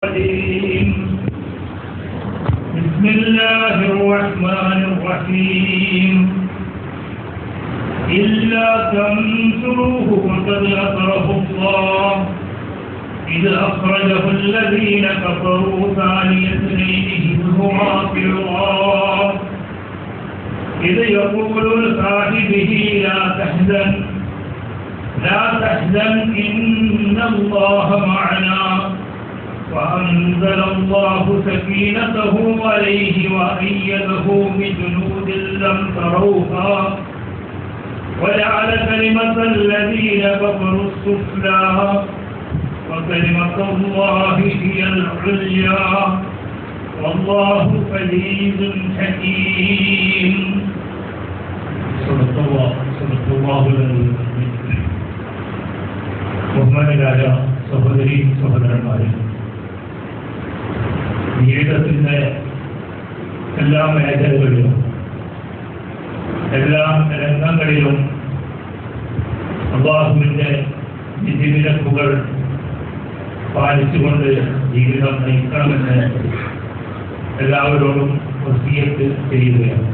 بسم الله الرحمن الرحيم إلا تنصروه فقد نصره الله إذ أخرجه الذين كفروا ثاني اثنين إذ هما في الغار إذ يقول لصاحبه لا تحزن إن الله معنا وأنزل الله سكينته عليه وأيده بجنود لم تروها وجعل كلمة الذين كفروا السفلى وكلمة الله هي العليا والله عزيز حكيم. صدق الله العظيم. ബഹുമാനരായ സഹോദരി സഹോദരന്മാരെ, ജീവിതത്തിൻ്റെ എല്ലാ മേഖലകളിലും എല്ലാ രംഗങ്ങളിലും അല്ലാഹുവിൻ്റെ വിധിവിലക്കുകൾ പാലിച്ചുകൊണ്ട് ജീവിതം നയിക്കണമെന്ന് എല്ലാവരോടും വസിയത്ത് ചെയ്യുകയാണ്.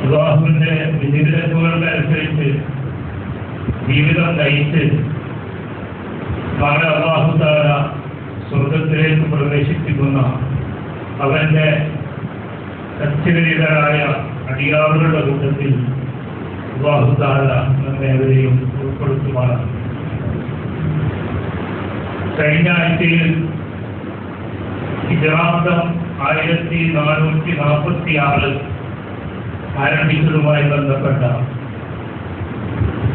അല്ലാഹുവിൻ്റെ വിധിവിലക്കുകളുടെ അനുസരിച്ച് ജീവിതം നയിച്ച് നാളെ അല്ലാഹു തആല സ്വർഗത്തിലേക്ക് പ്രവേശിപ്പിക്കുന്ന അവന്റെ സത്യനിരതരായ അടിയാറുകളുടെ കൂട്ടത്തിൽ അല്ലാഹു തആല നമ്മേവരെയും ഉൾപ്പെടുത്തുമാറാണ്. കഴിഞ്ഞ ആഴ്ചയിൽ ഹിജ്റാബ്ദം 1446 ആരംഭിച്ചതുമായി ബന്ധപ്പെട്ട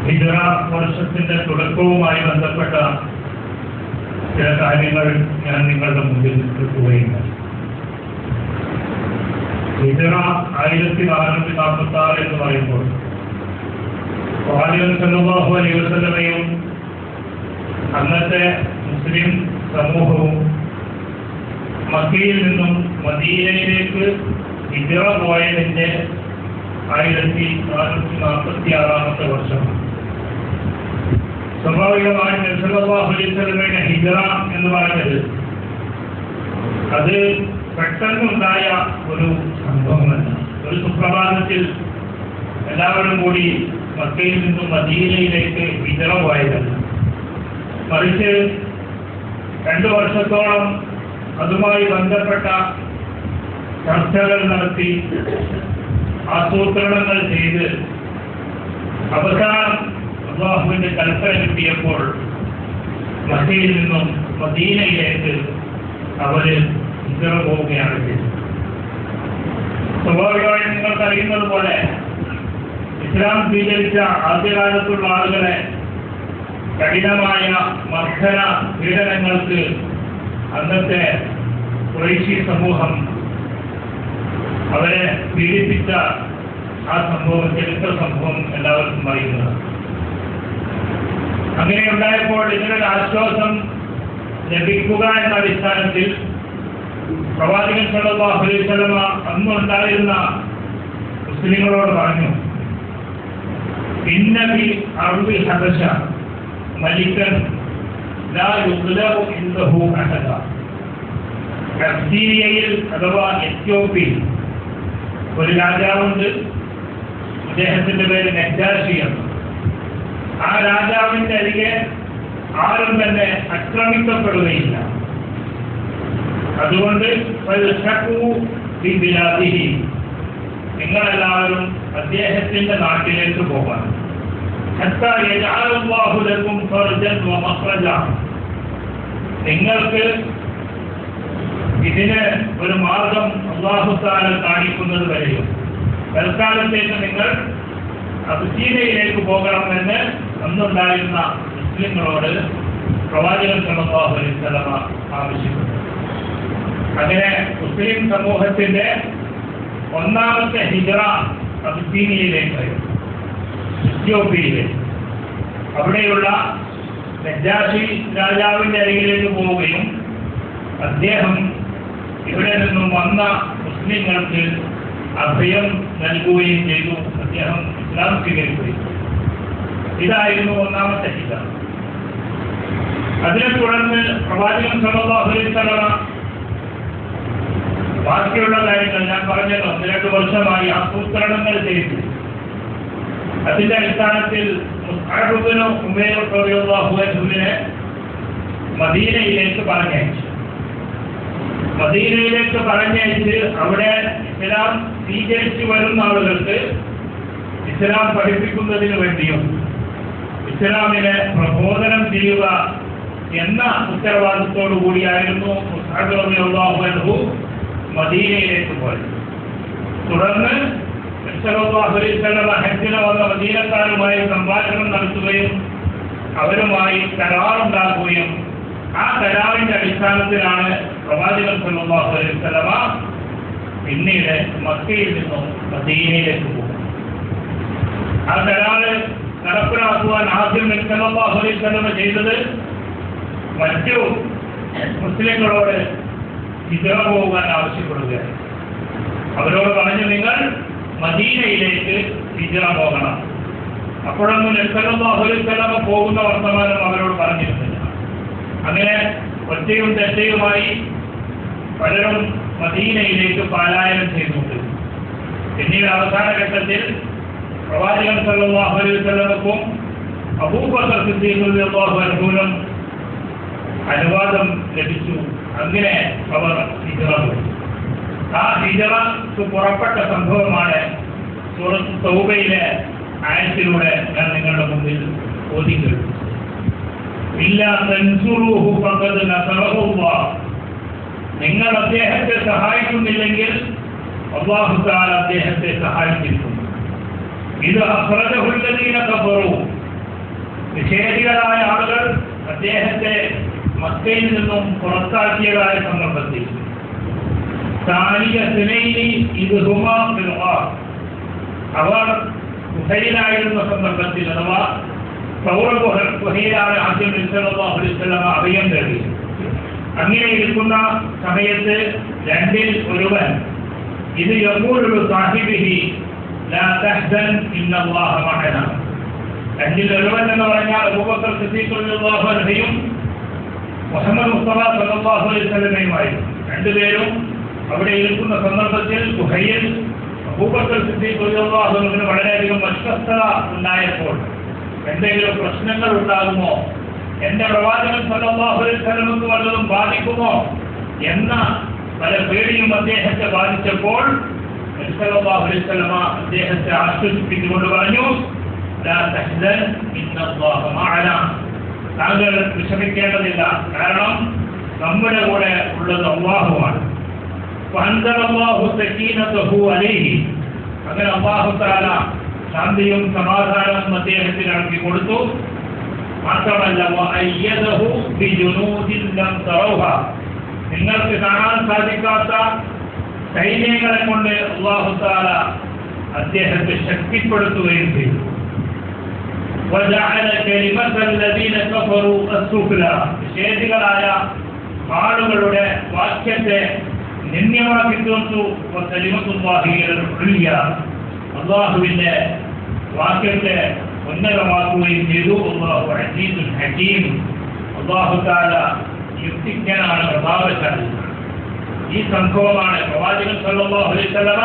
ഹിജ്റ വർഷത്തിന്റെ തുടക്കവുമായി ബന്ധപ്പെട്ട ചില കാര്യങ്ങൾ ഞാൻ നിങ്ങളുടെ മുമ്പിൽ എത്തിക്കുകയുണ്ടായി. ഹിജ്റ 1446 എന്ന് പറയുമ്പോൾ പ്രവാചകൻ സല്ലല്ലാഹു അലൈഹി വസല്ലമയും അന്നത്തെ മുസ്ലിം സമൂഹവും മക്കയിൽ നിന്നും മദീനയിലേക്ക് ഹിജ്റ പോയതിന്റെ 1446 വർഷമാണ്. സ്വാഭാവികമായി നബി സല്ലല്ലാഹു അലൈഹി വസല്ലമയുടെ ഹിജ്റ എന്ന് പറയുന്നത് അത് പെട്ടെന്നുണ്ടായ ഒരു സംഭവമല്ല. ഒരു സുപ്രഭാതത്തിൽ എല്ലാവരും കൂടി മക്കയിൽ നിന്നും മദീനയിലേക്ക് ഹിജ്റ പോയതല്ല. മറിച്ച് 2 വർഷത്തോളം അതുമായി ബന്ധപ്പെട്ട ചർച്ചകൾ നടത്തി ആസൂത്രണങ്ങൾ ചെയ്ത് അവസാനം അല്ലാഹുവിന്റെ കൽപ്പന കിട്ടിയപ്പോൾ മക്കയിൽ നിന്നും മദീനയിലേക്ക് അവര് ഹിജ്റ പോവുകയാണ് ചെയ്തത്. സ്വാഭാവികമായും നിങ്ങൾക്കറിയുന്നത് പോലെ ഇസ്ലാം സ്വീകരിച്ച ആദ്യകാലത്തുള്ള ആളുകളെ കഠിനമായ മർദ്ദന പീഡനങ്ങൾക്ക് അന്നത്തെ ഖുറൈശി സമൂഹം അവരെ പീഡിപ്പിച്ച ആ സംഭവം ചരിത്ര സംഭവം എല്ലാവർക്കും അറിയുന്നതാണ്. അങ്ങനെ ഉണ്ടായപ്പോൾ ഇതിനൊരു ആശ്വാസം ലഭിക്കുക എന്ന അടിസ്ഥാനത്തിൽ പ്രവാചകൻ സല്ലല്ലാഹു അലൈഹി വസല്ലമ അന്നുണ്ടായിരുന്ന മുസ്ലിങ്ങളോട് പറഞ്ഞു, ഇന്ന ഫി അർളി ഹബശ മലികൻ ലാ യുഗ്ലബു ഇൻദഹു അഹദ. അബ്സീനിയയിൽ അഥവാ എത്യോപ്യയിൽ ഒരു രാജാവുണ്ട്. അദ്ദേഹത്തിന്റെ പേര് നജാശി എന്ന്. ആ രാജാവിന്റെ അരികെ ആരും തന്നെ ആക്രമിക്കപ്പെടുകയില്ല. അതുകൊണ്ട് നിങ്ങളെല്ലാവരും അദ്ദേഹത്തിന്റെ നാട്ടിലേക്ക് പോകണം. നിങ്ങൾക്ക് ഇതിന് ഒരു മാർഗം അല്ലാഹു തആല കാണിക്കുന്നത് വരെയും തൽക്കാലത്തേക്ക് നിങ്ങൾ അബ്സീനയിലേക്ക് പോകണമെന്ന് അന്നുണ്ടായിരുന്ന മുസ്ലിങ്ങളോട് പ്രവാചകൻ സല്ലല്ലാഹു അലൈഹി വസല്ലമ ആവശ്യപ്പെട്ടു. അങ്ങനെ മുസ്ലിം സമൂഹത്തിന്റെ ഒന്നാമത്തെ ഹിജ്റ അബ്സീനിയയിലേക്കായിരുന്നു, എത്യോപ്യയിലേക്ക്. അവിടെയുള്ള നജാശി രാജാവിന്റെ അരികിലേക്ക് പോവുകയും അദ്ദേഹം ഇവിടെ നിന്നും വന്ന മുസ്ലിങ്ങൾക്ക് അഭയം നൽകുകയും ചെയ്തു. അദ്ദേഹം ഇസ്ലാം സ്വീകരിക്കുകയും. ഇതായിരുന്നു ഒന്നാമത്തെ ഹിജ്റ. അതിനെ തുടർന്ന് പ്രവാചകൻ സല്ലല്ലാഹു അലൈഹി വസല്ലം ബാക്കിയുള്ള കാര്യങ്ങൾ ഞാൻ പറഞ്ഞല്ലോ 1-2 വർഷമായി ആസൂത്രണങ്ങൾ ചെയ്തു. അതിന്റെ അടിസ്ഥാനത്തിൽ മുസ്അബ് ഇബ്നു ഉമൈർ റളിയല്ലാഹു അൻഹുവിനെ മദീനയിലേക്ക് പറഞ്ഞയച്ച് അവിടെ ഇസ്ലാം സ്വീകരിച്ചു വരുന്ന ആളുകൾക്ക് ഇസ്ലാം പഠിപ്പിക്കുന്നതിന് വേണ്ടിയും ഇസ്ലാമിനെ പ്രബോധനം ചെയ്യുക എന്ന ഉത്തരവാദിത്തോടു കൂടിയായിരുന്നു മുസ്അബ് റളിയല്ലാഹു അൻഹു മദീനയിലേക്ക് പോയത്. തുടർന്ന് സല്ലല്ലാഹു അലൈഹി വസല്ലം ഹജ്ജിന് വന്ന മദീനക്കാരുമായി സംഭാഷണം നടത്തുകയും അവരുമായി കരാറുണ്ടാക്കുകയും ആ കരാറിന്റെ അടിസ്ഥാനത്തിലാണ് പ്രവാചകൻ സല്ലല്ലാഹു അലൈഹി വസല്ലം പിന്നീട് മക്കയിൽ നിന്നും മദീനയിലേക്ക് പോകുന്നത്. ആ കരാറ് നടപ്പിലാക്കുവാൻ ആദ്യം സല്ലല്ലാഹു അലൈഹി വസല്ലം ചെയ്തത് മറ്റു മുസ്ലിങ്ങളോട് ഹിജ്റ പോകാൻ ആവശ്യപ്പെടുകയാണ്. അവരോട് പറഞ്ഞു, നിങ്ങൾ മദീനയിലേക്ക് ഹിജ്റ പോകണം. അപ്പോഴൊന്നും സല്ലല്ലാഹു അലൈഹി വസല്ലം പോകുന്ന വർത്തമാനം അവരോട് പറഞ്ഞിരുന്നില്ല. അങ്ങനെ ഒറ്റയും തെറ്റയുമായി പലരും മദീനയിലേക്ക് പലായനം ചെയ്തുകൊണ്ട് പിന്നീട് അവസാന ഘട്ടത്തിൽ പ്രവാചകൻ സല്ലല്ലാഹു അലൈഹി വസല്ലമക്കും അബൂബക്കർ സിദ്ദീഖ് റളിയല്ലാഹു അൻഹുവിനും അനുവാദം ലഭിച്ചു. അങ്ങനെ അവർ ഹിജ്റ പോയി. ആ ഹിജ്റക്ക് പുറപ്പെട്ട സംഭവമാണ് സൂറത്ത് തൗബയിലെ ആയത്തിലൂടെ ഞാൻ നിങ്ങളുടെ മുമ്പിൽ ഓതിക്കുന്നു. ഇല്ലാ തൻസുറൂഹു ഫഖദ് നസറഹു അല്ലാഹ്. നിങ്ങൾ അദ്ദേഹത്തെ സഹായിക്കുന്നില്ലെങ്കിൽ അല്ലാഹു തആല അദ്ദേഹത്തെ സഹായിച്ചിരിക്കുന്നു. ഇത് അഖ്റജഹു അല്ലദീന കഫറു. നിഷേധികളായ ആളുകൾ അദ്ദേഹത്തെ മക്കയിൽ നിന്നും പുറത്താക്കിയതായ സന്ദർഭത്തിൽ അവർ ഗുഹയിലായിരുന്ന സന്ദർഭത്തിൽ അഥവാ ഗുഹയിലാണ് ആദ്യം സല്ലല്ലാഹു അലൈഹി വസല്ലം അഭയം തേടി. അങ്ങനെ ഇരിക്കുന്ന സമയത്ത് രണ്ടിൽ ഒരുവൻ ഇത് യഖൂലു സാഹിബിഹി ലാ തഹ്സൻ ഇന്നല്ലാഹ മഅനാ. രണ്ടിൽ ഒരുവൻ എന്ന് പറഞ്ഞാൽ അബൂബക്കർ സിദ്ദീഖ് റളിയല്ലാഹു അൻഹുവും മുഹമ്മദ് മുസ്തഫ സല്ലല്ലാഹു അലൈഹി വസല്ലമയുമായിരുന്നു. രണ്ടുപേരും അവിടെ ഇരിക്കുന്ന സന്ദർഭത്തിൽ ഗുഹയിൽ അബൂബക്കർ സിദ്ദീഖ് റളിയല്ലാഹു അൻഹുവിന് വളരെയധികം അസ്വസ്ഥത ഉണ്ടായപ്പോൾ എന്തെങ്കിലും പ്രശ്നങ്ങൾ ഉണ്ടാകുമോ, എന്റെ പ്രവാചകൻ സല്ലല്ലാഹു അലൈഹി വസല്ലമക്ക് വല്ലതും ബാധിക്കുമോ എന്ന പല പേടിയും അദ്ദേഹത്തെ ബാധിച്ചപ്പോൾ സല്ലല്ലാഹു അലൈഹി വസല്ലമ അദ്ദേഹത്തെ ആശ്വസിപ്പിച്ചുകൊണ്ട് പറഞ്ഞു, ലാ തഹ്സൻ ഇന്നല്ലാഹ മഅനാ. താങ്കൾ വിഷമിക്കേണ്ടതില്ല, കാരണം നമ്മുടെ കൂടെ ഉള്ളത് അല്ലാഹുവാണ്. ഫഅൻസലല്ലാഹു സകീനതഹു അലൈഹി. അങ്ങനെ അല്ലാഹു തആല ശാന്തിയും സമാധാനവും അദ്ദേഹത്തിന് നൽകി കൊടുത്തു. മാത്രമല്ല വഅയ്യദഹു ബിജുനൂദിൻ ലം തറൗഹ. നിങ്ങൾക്ക് കാണാൻ സാധിക്കാത്ത സൈന്യങ്ങളെ കൊണ്ട് അല്ലാഹു തആല അദ്ദേഹത്തെ ശക്തിപ്പെടുത്തുകയും ചെയ്തു. وجعل كلمة الذين كفروا السفلى. നിഷേധികളായ ആളുകളുടെ വാക്യത്തെ നിന്ദ്യമാക്കി തീർത്തു. വകലിമത്തുല്ലാഹി അൽ ഉൽയ. അല്ലാഹുവിന്റെ വാക്യത്തെ ഉന്നതമാക്കുകയും ചെയ്തു. അല്ലാഹു അസീസുൽ ഹകീം. അല്ലാഹു തആല യുക്തിജ്ഞനാണ്, പ്രഭാവശാലി. ഈ സംഭവമാണ് പ്രവാചകൻ സല്ലല്ലാഹു അലൈഹി വസല്ലമ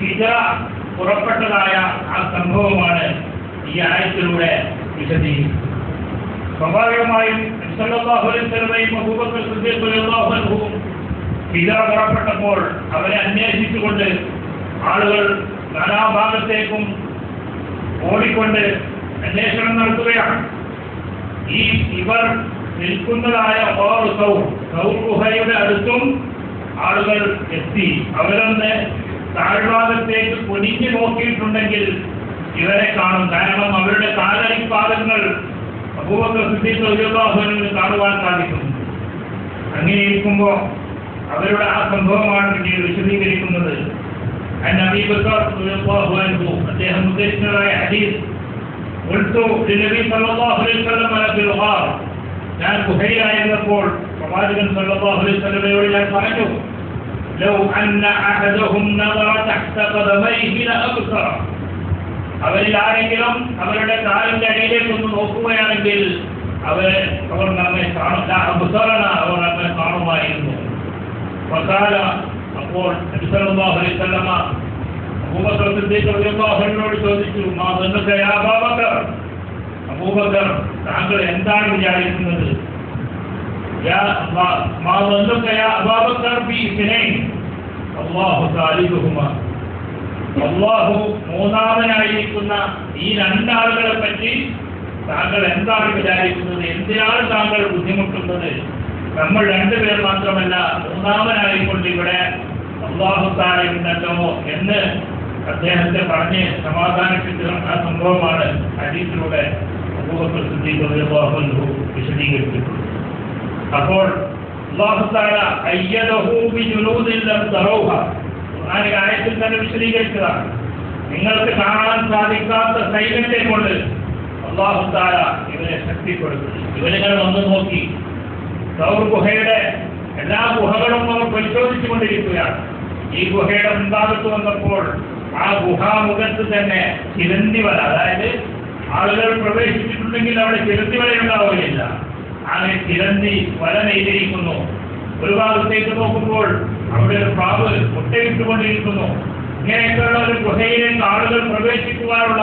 ഹിജ്റ പുറപ്പെട്ടതായ ആ സംഭവമാണ് ഈ ആയത്തിലൂടെ വിശദീകരിക്കുന്നത്. സ്വാഭാവികമായും സല്ലല്ലാഹു അലൈഹി വസല്ലമയും അബൂബക്കർ സിദ്ദീഖ് റളിയല്ലാഹു അൻഹുവും ഹിജ്റ പുറപ്പെട്ടപ്പോൾ അവരെ അന്വേഷിച്ചുകൊണ്ട് ആളുകൾ നാനാഭാഗത്തേക്കും ഓടിക്കൊണ്ട് അന്വേഷണം നടത്തുകയാണ്. ഇവർ നിൽക്കുന്നതായ സൗർ ഗുഹയുടെ അടുത്തും ആളുകൾ എത്തി. അവരൊന്ന് താഴ്ഭാഗത്തേക്ക് കുനിഞ്ഞു നോക്കിയിട്ടുണ്ടെങ്കിൽ ഇവരെ കാണും. കാരണം അവരുടെ കാലടിപ്പാദങ്ങൾ അബൂബക്കർ സിദ്ദീഖ് റളിയല്ലാഹു അൻഹുവിന് കാണുവാൻ സാധിക്കുന്നു. അങ്ങനെ ഇരിക്കുമ്പോൾ അവരുടെ ആ സംഭവമാണ് പിന്നീട് വിശദീകരിക്കുന്നത്. അബീ ബക്കർ റളിയല്ലാഹു അൻഹു അദ്ദേഹം ഉദ്ധരിച്ചതായ ഹദീസ്, ഖുൽതു ലിനബി സല്ലല്ലാഹു അലൈഹി വസല്ലം ഫിൽ ഗാർ. ഞാൻ ഗുഹയിലായിരുന്നപ്പോൾ പ്രവാചകൻ സല്ലല്ലാഹു അലൈഹി വസല്ലമയോട് ഞാൻ പറഞ്ഞു, ലൗ അന്ന അഹദഹും നദറ തഹ്ത ഖദമൈഹി ലഅബ്സറ. അവരിൽ ആരെങ്കിലും അവരുടെ കാലിന്റെ അടിയിലേക്കൊന്ന് നോക്കുകയാണെങ്കിൽ അവർ നമ്മെ അവർ നമ്മെ കാണുമായിരുന്നു. അപ്പോൾ നബി സല്ലല്ലാഹു അലൈഹി വസല്ലമ അബൂബക്കർ സിദ്ദീഖ് റളിയല്ലാഹു അൻഹുവോട് ചോദിച്ചു, അബൂബക്കർ താങ്കൾ എന്താണ് വിചാരിക്കുന്നത്? അല്ലാഹു മൂന്നാമനായിരിക്കുന്ന ഈ രണ്ടാളുകളെ പറ്റി താങ്കൾ എന്താണ് വിചാരിക്കുന്നത്? എന്തിനാണ് താങ്കൾ ബുദ്ധിമുട്ടുന്നത്? നമ്മൾ രണ്ടുപേർ മാത്രമല്ല, മൂന്നാമനായിക്കൊണ്ട് ഇവിടെ അല്ലാഹു തആല ഉണ്ടല്ലോ എന്ന് അദ്ദേഹത്തെ പറഞ്ഞ് സമാധാനിപ്പിച്ച ആ സംഭവമാണ് ഹദീസിലൂടെ അബൂബക്കർ സിദ്ദീഖ് റളിയല്ലാഹു അൻഹു വിശദീകരിച്ചിട്ടുള്ളത്. അപ്പോൾ അല്ലാഹു തആല അയ്യദഹു ബിജുനൂദിൻ ലം തറൗഹ, ഖുർആനിലെ ആയത്തിൽ തന്നെ വിശദീകരിച്ചതാണ്. നിങ്ങൾക്ക് കാണാൻ സാധിക്കാത്ത സൈന്യത്തെ കൊണ്ട് അല്ലാഹു തആല ഇവരെ ശക്തിപ്പെടുത്തി. ഇവരിങ്ങനെ വന്നു നോക്കി. സൗർ ഗുഹയുടെ എല്ലാ ഗുഹകളും അവർ പരിശോധിച്ചു കൊണ്ടിരിക്കുകയാണ്. ഈ ഗുഹയുടെ മുൻഭാഗത്ത് വന്നപ്പോൾ ആ ഗുഹാമുഖത്ത് തന്നെ ചിലന്തി വല, അതായത് ആളുകൾ പ്രവേശിച്ചിട്ടുണ്ടെങ്കിൽ അവിടെ ചിലന്തി വല ഉണ്ടാവുകയില്ല. അങ്ങനെ ചിലന്തി വല നെയ്തിരിക്കുന്നു. ഒരു ഭാഗത്തേക്ക് നോക്കുമ്പോൾ അവിടെ ഒരു പ്രാവ് മുട്ടയിട്ടുകൊണ്ടിരിക്കുന്നു. ഇങ്ങനെയൊക്കെയുള്ള ഒരു ഗുഹയിലേക്ക് ആളുകൾ പ്രവേശിക്കുവാനുള്ള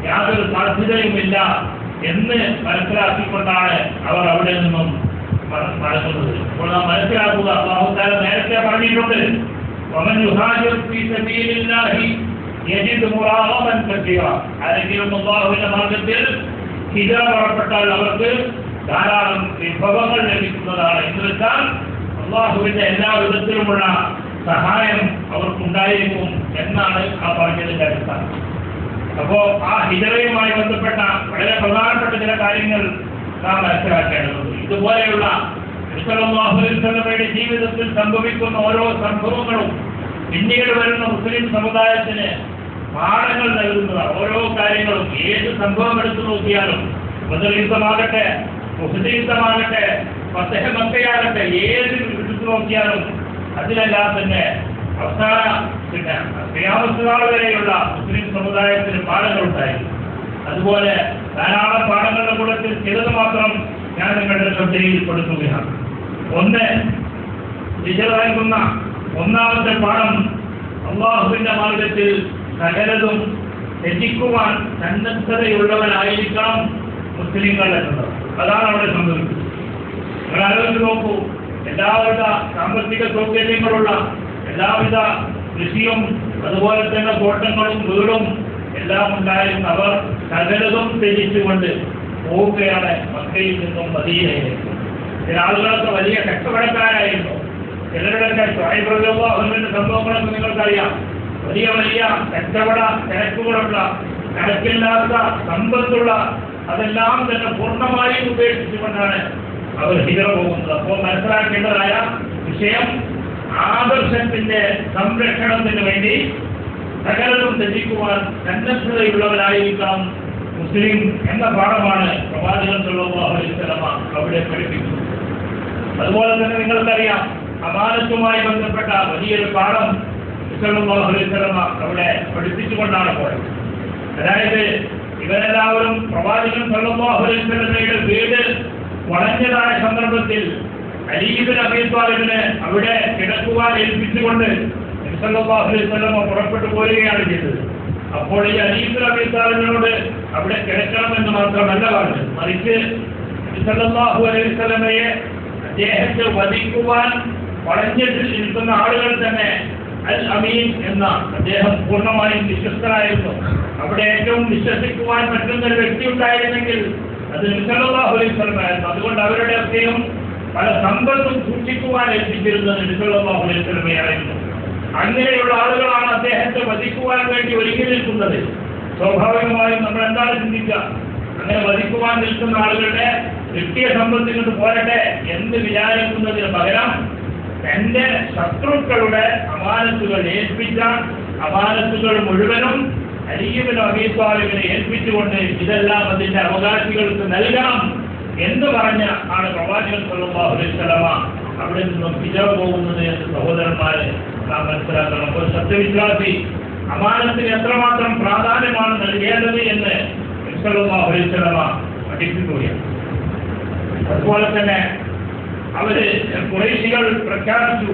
യാതൊരു സാധ്യതയുമില്ല എന്ന് മനസ്സിലാക്കിക്കൊണ്ടാണ് അവർ അവിടെ നിന്നും നടക്കുന്നത്. അപ്പോൾ നാം മനസ്സിലാക്കുക, അല്ലാഹു തആല നേരത്തെ പറഞ്ഞിട്ടുണ്ട്, വമൻ യുഹാജിർ ഫീ സബീലില്ലാഹി യജിദ് മുറാഗമൻ കസീറ. ആരെങ്കിലും അല്ലാഹുവിന്റെ മാർഗ്ഗത്തിൽ ഹിജറ പുറപ്പെട്ടാൽ അവർക്ക് ധാരാളം വിഭവങ്ങൾ ലഭിക്കുന്നതാണ്. എന്ന് വെച്ചാൽ അല്ലാഹുവിന്റെ എല്ലാ വിധത്തിലുമുള്ള സഹായം അവർക്കുണ്ടായിരിക്കും എന്നാണ് ആ പറഞ്ഞതിന്റെ അടിസ്ഥാനം. അപ്പോ ആ ഹിജറയുമായി ബന്ധപ്പെട്ട വളരെ പ്രധാനപ്പെട്ട ചില കാര്യങ്ങൾ നാം മനസ്സിലാക്കേണ്ടതുണ്ട്. ഇതുപോലെയുള്ള നബി സല്ലല്ലാഹു അലൈഹി വസല്ലമയുടെ ജീവിതത്തിൽ സംഭവിക്കുന്ന ഓരോ സംഭവങ്ങളും പിന്നീട് വരുന്ന മുസ്ലിം സമുദായത്തിന് പാഠങ്ങൾ നൽകുന്നതാണ്. ഓരോ കാര്യങ്ങളും ഏത് സംഭവം എടുത്തു നോക്കിയാലും, ബദർ യുദ്ധമാകട്ടെ, ഉഹദ് യുദ്ധമാകട്ടെ, ഫതഹ് മക്കയാകട്ടെ, ഏത് എടുത്തു നോക്കിയാലും അതിലെല്ലാം തന്നെ അവസാന ഖിയാമത്ത് നാൾ വരെയുള്ള മുസ്ലിം സമുദായത്തിന് പാഠങ്ങളുണ്ടായിരുന്നു. അതുപോലെ ധാരാളം പാഠങ്ങളുടെ കൂട്ടത്തിൽ ചിലത് മാത്രം ഞാൻ നിങ്ങളുടെ ശ്രദ്ധയിൽപ്പെടുത്തുകയാണ്. ഒന്ന്, വിശദമാകുന്ന ഒന്നാമത്തെ പാഠം, അല്ലാഹുവിന്റെ മാർഗത്തിൽ സകലതും ത്യജിക്കുവാൻ സന്നദ്ധതയുള്ളവരായിരിക്കണം മുസ്ലിങ്ങൾ എന്നത്. അതാണ് അവിടെ സംഭവിക്കുന്നത്. നിങ്ങൾ ആലോചിച്ച് നോക്കൂ, എല്ലാവിധ സാമ്പത്തിക സൗകര്യങ്ങളുള്ള, എല്ലാവിധ കൃഷിയും അതുപോലെ തന്നെ തോട്ടങ്ങളും വീടും എല്ലാം ഉണ്ടായിരുന്ന അവർ സകലതും ത്യജിച്ചുകൊണ്ട് പോവുകയാണ് മക്കയിൽ നിന്നും മദീനയിലേക്ക്. ചില ആളുകളൊക്കെ വലിയ കച്ചവടക്കാരായിരുന്നു. ചിലരുടെയൊക്കെ സ്വയംപ്രതിയുടെ സംഭവങ്ങളൊക്കെ നിങ്ങൾക്കറിയാം. വലിയ വലിയ കച്ചവട തിരക്കുകളുള്ള, കണക്കില്ലാത്ത സമ്പത്തുള്ള, അതെല്ലാം തന്നെ പൂർണ്ണമായും ഉപേക്ഷിച്ചുകൊണ്ടാണ് അവർ ഹിജറ പോകുന്നത്. അപ്പോൾ മനസ്സിലാക്കേണ്ടതായ വിഷയം, ആദർശത്തിന്റെ സംരക്ഷണത്തിന് വേണ്ടി സകലതും ത്യജിക്കുവാൻ സന്നദ്ധതയുള്ളവരായിരിക്കാം മുസ്ലിം എന്ന പാഠമാണ് പ്രവാചകൻ സല്ലല്ലാഹു അലൈഹി വസല്ലമ അവിടെ പഠിപ്പിക്കുന്നത്. അതുപോലെ തന്നെ നിങ്ങൾക്കറിയാം, അമാനത്തുമായി ബന്ധപ്പെട്ട വലിയൊരു പാഠം സല്ലല്ലാഹു അലൈഹി വസല്ലമ അവിടെ പഠിപ്പിച്ചുകൊണ്ടാണ് പോയത്. അതായത് ഇവരെല്ലാവരും പ്രവാചകൻ സല്ലല്ലാഹു അലൈഹി വസല്ലമയുടെ വീട് വളഞ്ഞതായ സന്ദർഭത്തിൽ അലി ഇബ്നു അബീ ത്വാലിബിനെ അവിടെ കിടക്കുവാൻ ഏൽപ്പിച്ചുകൊണ്ട് നബി സല്ലല്ലാഹു അലൈഹി വസല്ലമ പുറപ്പെട്ടു പോരുകയാണ് ചെയ്തത്. അപ്പോൾ ഈ അലി ഇബ്നു അബീ ത്വാലിബിനോട് അവിടെ കിടക്കണമെന്ന് മാത്രമല്ല പറഞ്ഞത്, മറിച്ച് നബി സല്ലല്ലാഹു അലൈഹി വസല്ലമയെ അദ്ദേഹത്തെ വധിക്കുവാൻ വളഞ്ഞിട്ട് നിൽക്കുന്ന ആളുകൾ തന്നെ അൽ അമീൻ എന്ന അദ്ദേഹം പൂർണ്ണമായും വിശ്വസ്തനായിരുന്നു. അവിടെ ഏറ്റവും വിശ്വസിക്കുവാൻ പറ്റുന്ന ഒരു വ്യക്തി ഉണ്ടായിരുന്നെങ്കിൽ അത് നബി സല്ലല്ലാഹു അലൈഹി വസല്ലമയായിരുന്നു. അതുകൊണ്ട് അവരുടെ അദ്ദേഹം പല സമ്പത്തും സൂക്ഷിക്കുവാൻ ഏൽപ്പിച്ചിരുന്നത് നബി സല്ലല്ലാഹു അലൈഹി വസല്ലമയായിരുന്നു. അങ്ങനെയുള്ള ആളുകളാണ് അദ്ദേഹത്തെ വധിക്കുവാൻ വേണ്ടി ഒരുങ്ങി നിൽക്കുന്നത്. സ്വാഭാവികമായും നമ്മൾ എന്താണ് ചിന്തിക്കുക, അങ്ങനെ വധിക്കുവാൻ നിൽക്കുന്ന ആളുകളുടെ കിട്ടിയ സമ്പത്തിൽ കൊണ്ട് പോരട്ടെ എന്ന് വിചാരിക്കുന്നതിന് പകരം തന്റെ ശത്രുക്കളുടെ അമാനത്തുകൾ ഏൽപ്പിച്ച അമാനത്തുകൾ മുഴുവനും അലി ഇബ്നു അബീ ത്വാലിബിനെ ഏൽപ്പിച്ചുകൊണ്ട് ഇതെല്ലാം അതിന്റെ അവകാശികൾക്ക് നൽകണം എന്ന് പറഞ്ഞ ആണ് പ്രവാചകൻ സല്ലല്ലാഹു അലൈഹി വസല്ലമ അവിടെ നിന്നും ഹിജറ പോകുന്നത് എന്ന് സഹോദരന്മാരെ നാം മനസ്സിലാക്കണം. ഒരു സത്യവിശ്വാസി അമാനത്തിന് എത്രമാത്രം പ്രാധാന്യമാണ് നൽകേണ്ടത് എന്ന് സല്ലല്ലാഹു അലൈഹി വസല്ലമ പഠിപ്പിക്കുകയാണ്. അതുപോലെ തന്നെ അവര് ഖുറൈശികൾ പ്രഖ്യാപിച്ചു,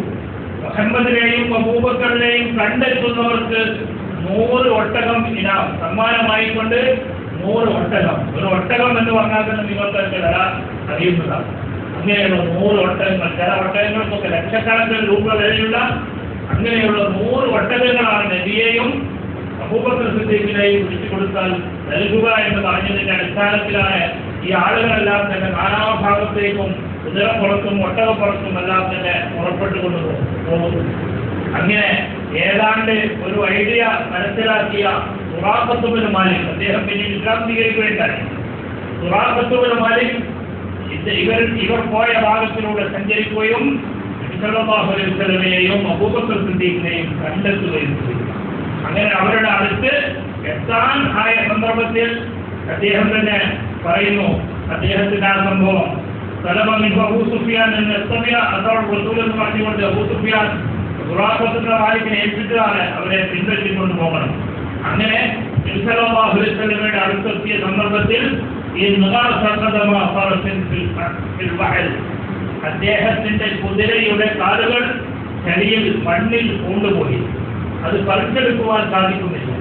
മുഹമ്മദിനെയും അബൂബക്കറിനെയും കണ്ടെത്തുന്നവർക്ക് 100 ഒട്ടകം ഇനാം സമ്മാനമായിക്കൊണ്ട് 100 ഒട്ടകം. ഒരു ഒട്ടകം എന്ന് പറഞ്ഞാൽ തന്നെ നിങ്ങൾക്ക് വില അറിയുന്നതാണ്. അങ്ങനെയുള്ള 100 ഒട്ടകങ്ങൾ, ചില ഒട്ടകങ്ങൾക്കൊക്കെ ലക്ഷക്കണക്കിന് രൂപ വിലയുള്ള അങ്ങനെയുള്ള 100 ഒട്ടകങ്ങളാണ് നബിയെയും അബൂബക്കർ സിദ്ദീഖിനെയും വിളിച്ചു കൊടുത്താൽ നൽകുക എന്ന് പറഞ്ഞതിന്റെ അടിസ്ഥാനത്തിലാണ് ഈ ആളുകളെല്ലാം തന്നെ നാനാഭാഗത്തേക്കും കുതിരപ്പുറത്തും ഒട്ടകപ്പുറത്തും എല്ലാം തന്നെ പുറപ്പെട്ടുകൊണ്ട് പോകുന്നു. അങ്ങനെ ഏതാണ്ട് ഒരു ഐഡിയ മനസ്സിലാക്കിയ സുറാഖത്ത് ബിൻ മാലിക്, അദ്ദേഹം പിന്നീട് ഇസ്ലാം സ്വീകരിക്കുകയുണ്ടായി. സുറാഖത്ത് ബിൻ മാലിക് ഇവർ പോയ ഭാഗത്തിലൂടെ സഞ്ചരിക്കുകയും സല്ലല്ലാഹു അലൈഹി വസല്ലമയെയും അബൂബക്കർ സിദ്ദീഖിനെയും കണ്ടെത്തുകയും ചെയ്തു. അങ്ങനെ അവരുടെ അടുത്ത് എത്താൻ ആയ സന്ദർഭത്തിൽ അദ്ദേഹം തന്നെ പറയുന്നു, അദ്ദേഹത്തിന്റെ ആ സംഭവം അബൂ സുഫിയാൻ എന്ന് എത്തമിയ അതോട് റസൂൽ എന്ന് പറഞ്ഞുകൊണ്ട് അബൂ സുഫിയാൻ സുറാഖത്തിന്റെ മാലിക്കിനെ ഏൽപ്പിച്ചതാണ് അവരെ പിൻവലിച്ചുകൊണ്ട് പോകണം. അങ്ങനെ സല്ലല്ലാഹു അലൈഹി വസല്ലമയുടെ അടുത്തെത്തിയ സന്ദർഭത്തിൽ ഈ അദ്ദേഹത്തിന്റെ കുതിരയുടെ കാലുകൾ ചളിയിൽ മണ്ണിൽ കൊണ്ടുപോയി. അത് പറിച്ചെടുക്കുവാൻ സാധിക്കുന്നില്ല.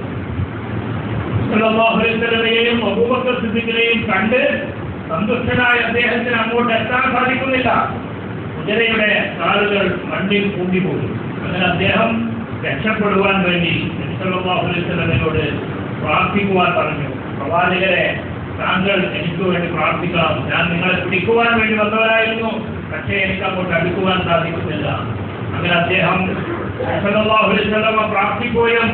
സല്ലല്ലാഹു അലൈഹി വസല്ലമയെയും അബൂബക്കർ സിദ്ദീഖിനെയും കണ്ട് സന്തുഷ്ടനായ അദ്ദേഹത്തിന് അങ്ങോട്ട് എത്താൻ സാധിക്കുന്നില്ല. കുതിരയുടെ കാലുകൾ മണ്ണിൽ കൂട്ടിപ്പോയി. അങ്ങനെ അദ്ദേഹം രക്ഷപ്പെടുവാൻ വേണ്ടി സല്ലല്ലാഹു അലൈഹി വസല്ലമയോട് പ്രാർത്ഥിക്കുവാൻ പറഞ്ഞു. പ്രവാചകരെ, താങ്കൾ എനിക്ക് വേണ്ടി പ്രാർത്ഥിക്കണം. ഞാൻ നിങ്ങളെ പിടിക്കുവാൻ വേണ്ടി വന്നവരായിരുന്നു, പക്ഷേ എനിക്ക് അങ്ങോട്ട് അടുക്കുവാൻ സാധിക്കുന്നില്ല. അങ്ങനെ അദ്ദേഹം സല്ലല്ലാഹു അലൈഹി വസല്ലമ പ്രാർത്ഥിക്കുകയും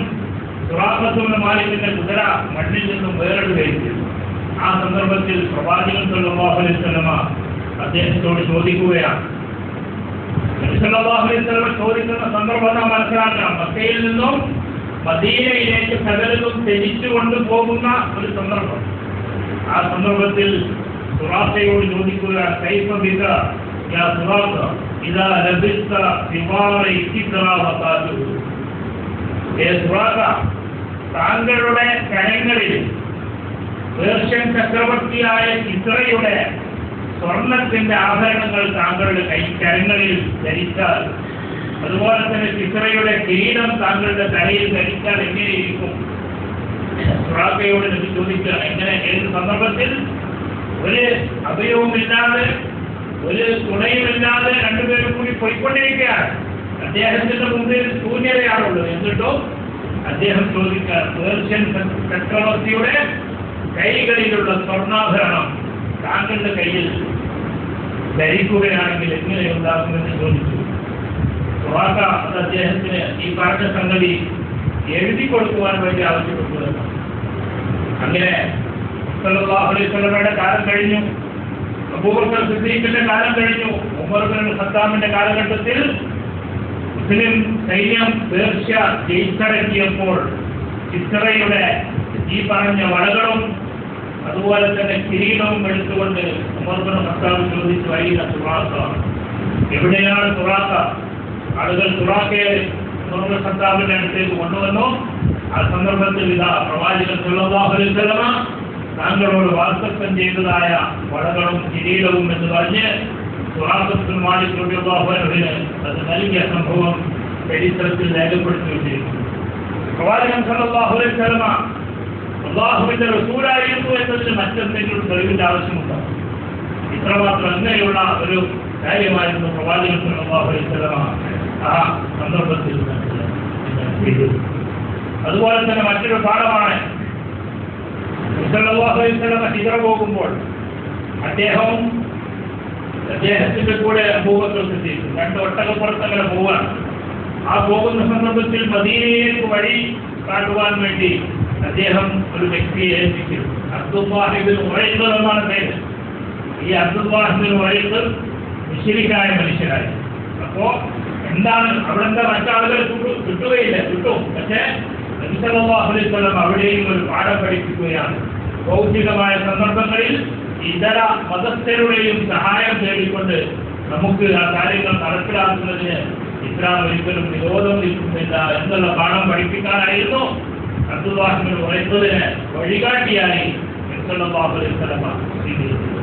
സുറാഖത്ത് ബിൻ മാലിക്കിന്റെ കുതിര മണ്ണിൽ നിന്നും വേറിടുകയും ചെയ്തു. ആ സന്ദർഭത്തിൽ പ്രവാചകൻ സല്ലല്ലാഹു അലൈഹി വസല്ലമ അദ്ദേഹത്തോട് ചോദിക്കുകയാണ്. സല്ലല്ലാഹു അലൈഹി വസല്ലമ ചോദിക്കുന്ന സന്ദർഭം നാം മനസ്സിലാക്കണം. മക്കയിൽ നിന്നും മദീനയിലേക്ക് സകലതും ത്യജിച്ചുകൊണ്ട് പോകുന്ന ഒരു സന്ദർഭം. ആ സന്ദർഭത്തിൽ സുറാഖയോട് ചോദിക്കുകയാണ്, കൈഫ ബിക യാ സുറാഖ ഇദാ ലബിസ്ത സിവാറ ഇക്തിറ വഖാതു. ഏ സുറാഖ, താങ്കളുടെ കരങ്ങളിൽ പേർഷ്യൻ ചക്രവർത്തിയായ കിസ്റയുടെ സ്വർണത്തിന്റെ ആഭരണങ്ങൾ താങ്കളുടെ കരങ്ങളിൽ ധരിച്ചാൽ, അതുപോലെ തന്നെ കിസ്റയുടെ കിരീടം താങ്കളുടെ തലയിൽ ധരിച്ചാൽ എങ്ങനെയിരിക്കും? സുറാഖയോട് നബി ചോദിക്കുകയാണ്. എങ്ങനെ, ഏത് സന്ദർഭത്തിൽ? ഒരു അഭയവുമില്ലാതെ ഒരു തുണയുമില്ലാതെ രണ്ടുപേരും കൂടി പോയിക്കൊണ്ടിരിക്കുകയാണ്. അദ്ദേഹത്തിന്റെ മുമ്പിൽ ശൂന്യതയാണുള്ളത്. എന്നിട്ടോ അദ്ദേഹം ചോദിക്കാൻ, പേർഷ്യൻ ചക്രവർത്തിയുടെ കൈകളിലുള്ള സ്വർണ്ണാഭരണം താങ്കളുടെ കയ്യിൽ ധരിക്കുകയാണെങ്കിൽ എങ്ങനെയുണ്ടാകുമെന്ന് ചോദിച്ചു. സുറാഖ അത് അദ്ദേഹത്തിന് ഈ പറഞ്ഞ സംഗതി എഴുതി കൊടുക്കുവാൻ വേണ്ടി ആവശ്യപ്പെട്ടു. അങ്ങനെ സല്ലല്ലാഹു അലൈഹി വസല്ലമയുടെ കാലം കഴിഞ്ഞു, അബൂബക്കർ സിദ്ദീഖിന്റെ കാലം കഴിഞ്ഞു, ഉമർ ഇബ്നുൽ ഖത്താബിന്റെ കാലഘട്ടത്തിൽ മുസ്ലിം സൈന്യം പേർഷ്യ ജയിച്ചടക്കിയപ്പോൾ കിസ്റയുടെ ഈ പറഞ്ഞ വളകളും അതുപോലെ തന്നെ കിരീടവും എടുത്തുകൊണ്ട് ഉമർ ഇബ്നുൽ ഖത്താബ് ചോദിച്ചു, അയ്യ സുറാഖ, എവിടെയാണ് സുറാഖ? ആളുകൾ സുറാഖയെ ഉമർ ഇബ്നുൽ ഖത്താബിന്റെ അടുത്തേക്ക് കൊണ്ടുവന്നു. ആ സന്ദർഭത്തിൽ ഇതാ പ്രവാചകൻ സല്ലല്ലാഹു അലൈഹി വസല്ലമ താങ്കളോട് വാഗ്ദത്തം ചെയ്തതായ വളകളും കിരീടവും എന്ന് പറഞ്ഞ് സുറാഖത്ത് ബിൻ മാലിക് റളിയല്ലാഹു അൻഹുവിന് അത് നൽകിയ സംഭവം ചരിത്രത്തിൽ രേഖപ്പെടുത്തിയിട്ടുണ്ട്. പ്രവാചകൻ സല്ലല്ലാഹു അലൈഹി വസല്ലമ അല്ലാഹുവിന്റെ റസൂലായിരുന്നു എന്നതിന് മറ്റെന്തെങ്കിലും തെളിവിന്റെ ആവശ്യമുണ്ടോ? ഇത്രമാത്രം അങ്ങനെയുള്ള ഒരു കാര്യമായിരുന്നു പ്രവാചകൻ സല്ലല്ലാഹു അലൈഹി വസല്ലമ ആ സന്ദർഭത്തിൽ. അതുപോലെ തന്നെ മറ്റൊരു പാഠമാണ്, സല്ലല്ലാഹു അലൈഹി വസല്ലമ ഹിജ്റ പോകുമ്പോൾ അദ്ദേഹത്തിന്റെ കൂടെ അബൂബക്കർ സിദ്ദീഖ് 2 ഒട്ടകപ്പുറത്തങ്ങനെ പോവാണ്. ആ പോകുന്ന സന്ദർഭത്തിൽ മദീനയിലേക്ക് വഴി കാട്ടുവാൻ വേണ്ടി അദ്ദേഹം ഒരു വ്യക്തിയെ ഏൽപ്പിച്ചിരുന്നു. അബ്ദുല്ലാഹ് ഇബ്നു ഉറൈഖ് എന്നാണ് പേര്. ഈ അബ്ദുല്ലാഹ് ഇബ്നു ഉറൈഖ് മുശ്രിക്കായ മനുഷ്യനായി. അപ്പോ എന്താണ് അവിടെ എന്താ മറ്റാളുകൾ കിട്ടുകയില്ല, കിട്ടും. പക്ഷേ നബി സല്ലല്ലാഹു അലൈഹി വസല്ലം അവിടെയും ഒരു പാഠം പഠിപ്പിക്കുകയാണ്. ഭൗതികമായ സന്ദർഭങ്ങളിൽ ഇതര മതസ്ഥരുടെയും സഹായം തേടിക്കൊണ്ട് നമുക്ക് ആ കാര്യങ്ങൾ നടപ്പിലാക്കുന്നതിന് ഇസ്ലാം ഒരിക്കലും വിരോധം നിൽക്കുന്നില്ല എന്നുള്ള പാഠം പഠിപ്പിക്കാനായിരുന്നു അബ്ദുല്ലാഹ് ഇബ്നു ഉറൈഖിനെ വഴികാട്ടിയായി സല്ലല്ലാഹു അലൈഹി വസല്ലം സ്വീകരിച്ചത്.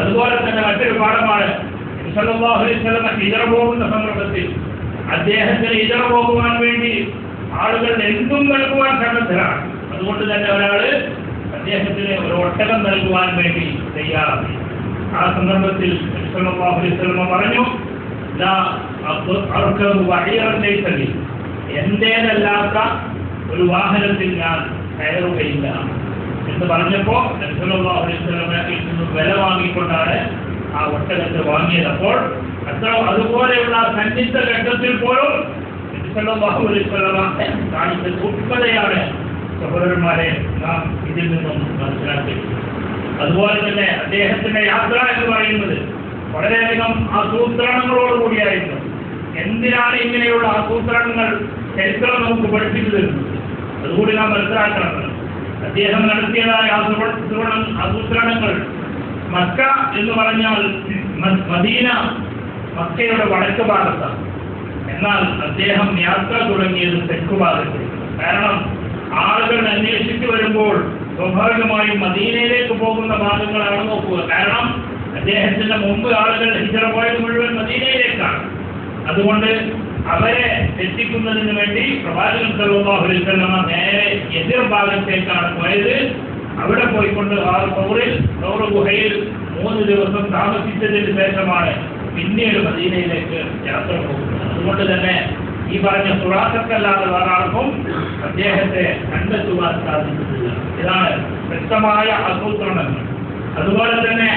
അതുപോലെ തന്നെ മറ്റൊരു പാഠമാണ് സല്ലല്ലാഹു അലൈഹി വസല്ലം ഹിജ്റ പോകുന്ന സന്ദർഭത്തിൽ അദ്ദേഹത്തിന് ഹിജ്റ പോകുവാൻ വേണ്ടി ആളുകൾ എന്തും നൽകുവാൻ സന്നദ്ധരാണ്. അതുകൊണ്ട് തന്നെ ഒരാള് അദ്ദേഹത്തിന് ഒരു ഒട്ടകം നൽകുവാൻ വേണ്ടി തയ്യാറായി. ആ സന്ദർഭത്തിൽ സല്ലല്ലാഹു അലൈഹി വസല്ലം പറഞ്ഞു, എന്റേതല്ലാത്ത ഒരു വാഹനത്തിൽ ഞാൻ കയറുകയില്ല എന്ന് പറഞ്ഞപ്പോ സല്ലല്ലാഹു അലൈഹി വസല്ലമയിൽ നിന്നും വില വാങ്ങിക്കൊണ്ടാണ് ആ ഒട്ടകത്തെ വാങ്ങിയത്. അപ്പോൾ അതുപോലെയുള്ള സന്നിഗ്ധ ഘട്ടത്തിൽ പോലും സല്ലല്ലാഹു അലൈഹി വസല്ലമ കാണിച്ച സൂക്ഷ്മതയാണ് സഹോദരന്മാരെ നാം ഇതിൽ നിന്നും മനസ്സിലാക്കിയത്. അതുപോലെ തന്നെ അദ്ദേഹത്തിന്റെ യാത്ര എന്ന് പറയുന്നത് വളരെയധികം ആസൂത്രണങ്ങളോടുകൂടിയായിരുന്നു. എന്തിനാണ് ഇങ്ങനെയുള്ള ആസൂത്രണങ്ങൾ ചരിത്രം നമുക്ക് പഠിപ്പിച്ചു തരുന്നത്? അതുകൂടി നാം മനസ്സിലാക്കണം. അദ്ദേഹം നടത്തിയതായ ആസൂത്രണങ്ങൾ മക്ക എന്ന് പറഞ്ഞാൽ മദീന മക്കയുടെ വടക്ക് ഭാഗത്താണ്. എന്നാൽ അദ്ദേഹം യാത്ര തുടങ്ങിയത് തെക്ക് ഭാഗത്ത്. കാരണം ആളുകൾ അന്വേഷിച്ചു വരുമ്പോൾ സ്വാഭാവികമായും മദീനയിലേക്ക് പോകുന്ന ഭാഗങ്ങളാണ് നോക്കുക. കാരണം അദ്ദേഹത്തിന്റെ മുമ്പ് ആളുകൾ ഹിജ്റ പോയത് മുഴുവൻ മദീനയിലേക്കാണ്. അതുകൊണ്ട് അവരെ എത്തിക്കുന്നതിന് വേണ്ടി പ്രവാചകൻ സല്ലല്ലാഹു അലൈഹി വസല്ലം നേരെ എതിർ ഭാഗത്തേക്കാണ് പോയത്. അവിടെ പോയിക്കൊണ്ട് സൗർ ഗുഹയിൽ 3 ദിവസം താമസിച്ചതിന് ശേഷമാണ് പിന്നീട് മദീനയിലേക്ക് യാത്ര പോകുന്നത്. അതുകൊണ്ട് തന്നെ ഈ പറഞ്ഞ സുറാഖക്കല്ലാതെ വേറാർക്കും അദ്ദേഹത്തെ കണ്ടെത്തുവാൻ സാധിച്ചിട്ടില്ല. ഇതാണ് വ്യക്തമായ ആസൂത്രണങ്ങൾ. അതുപോലെ തന്നെ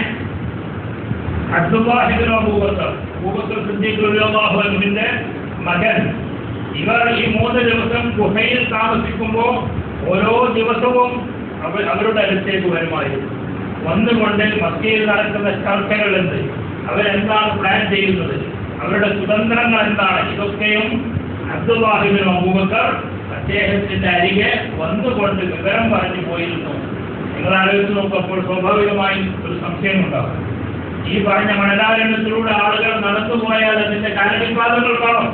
അബ്ദുല്ലാഹി ഇബ്നു അബൂബക്കർ സിദ്ദീഖ് റളിയല്ലാഹു അൻഹുവിന്റെ മകൻ, ഇവർ ഈ 3 ദിവസം ഗുഹയിൽ താമസിക്കുമ്പോൾ ഓരോ ദിവസവും അവരുടെ അടുത്തേക്ക് വരുമായിരുന്നു. വന്നുകൊണ്ട് മക്കയിൽ നടക്കുന്ന ചർച്ചകൾ എന്ത്, അവരെന്താണ് പ്ലാൻ ചെയ്യുന്നത്, അവരുടെ സുതന്ത്രങ്ങൾ എന്താണ്, ഇതൊക്കെയും അബ്ദുല്ലാഹി ഇബ്നു അബൂബക്കർ അദ്ദേഹത്തിന്റെ അരികെ വന്നുകൊണ്ട് വിവരം പറഞ്ഞു പോയിരുന്നു. നിങ്ങൾ ആലോചിച്ച് നോക്കുമ്പോൾ സ്വാഭാവികമായും ഒരു സംശയമുണ്ടാകും. ഈ പറഞ്ഞ മണലാരണ്യത്തിലൂടെ ആളുകൾ നടന്നുപോയാൽ അതിന്റെ കാലടിപ്പാതകൾ കാണും.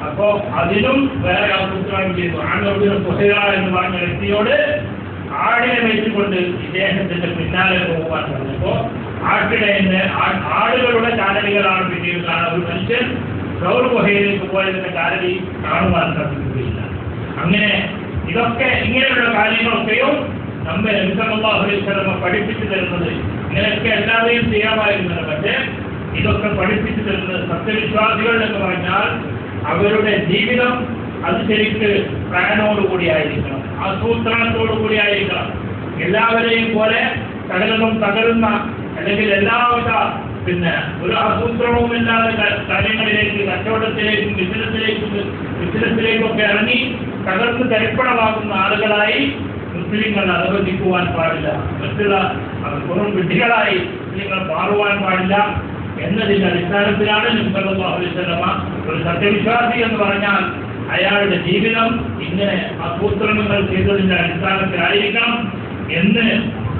അപ്പോ അതിനും വേറെ ആസൂത്രണം ചെയ്തു. ആണോടിന് പുഹയ എന്ന് പറഞ്ഞ വ്യക്തിയോട് ആടിനെ വെച്ചുകൊണ്ട് ഇദ്ദേഹത്തിന്റെ പിന്നാലെ പോകുവാൻ പറഞ്ഞപ്പോ ആടുകളുടെ കാലടികളാണ് പിന്നീട് കാണാൻ ഒരു മനുഷ്യൻ സൗർ ഗുഹയിലേക്ക് പോയതിന്റെ കാലടി കാണുവാൻ സാധിക്കുകയില്ല. അങ്ങനെ ഇങ്ങനെയുള്ള കാര്യങ്ങളൊക്കെയും നമ്മെ നബി സല്ലല്ലാഹു അലൈഹി വസല്ലം പഠിപ്പിച്ചു തരുന്നത്. ഇങ്ങനെയൊക്കെ എല്ലാവരെയും ചെയ്യാമായിരുന്നത്. പക്ഷേ ഇതൊക്കെ പഠിപ്പിച്ചു തരുന്നത് സത്യവിശ്വാസികൾ എന്ന് പറഞ്ഞാൽ അവരുടെ ജീവിതം അത് ശരിക്ക് പ്ലാനോടുകൂടി ആയിരിക്കണം, ആസൂത്രണത്തോടുകൂടി ആയിരിക്കണം. എല്ലാവരെയും പോലെ സകലതും തകരുന്ന അല്ലെങ്കിൽ എല്ലാവിധ ഒരു ആസൂത്രണവും ഇല്ലാതെ കാര്യങ്ങളിലേക്ക്, കച്ചവടത്തിലേക്കും ബിസിനസ്സിലേക്കൊക്കെ ഇറങ്ങി തകർന്ന് തരിപ്പണമാകുന്ന ആളുകളായി മുസ്ലിങ്ങൾ അനുവദിക്കുവാൻ പാടില്ല. മറ്റുള്ള വെറും വിഡ്ഢികളായി മുസ്ലിങ്ങൾ മാറുവാൻ പാടില്ല എന്നതിന്റെ അടിസ്ഥാനത്തിലാണ് നബി സല്ലല്ലാഹു അലൈഹി വസല്ലം ഒരു സത്യവിശ്വാസി എന്ന് പറഞ്ഞാൽ അയാളുടെ ജീവിതം ഇങ്ങനെ ആസൂത്രണങ്ങൾ ചെയ്തതിന്റെ അടിസ്ഥാനത്തിലായിരിക്കണം എന്ന്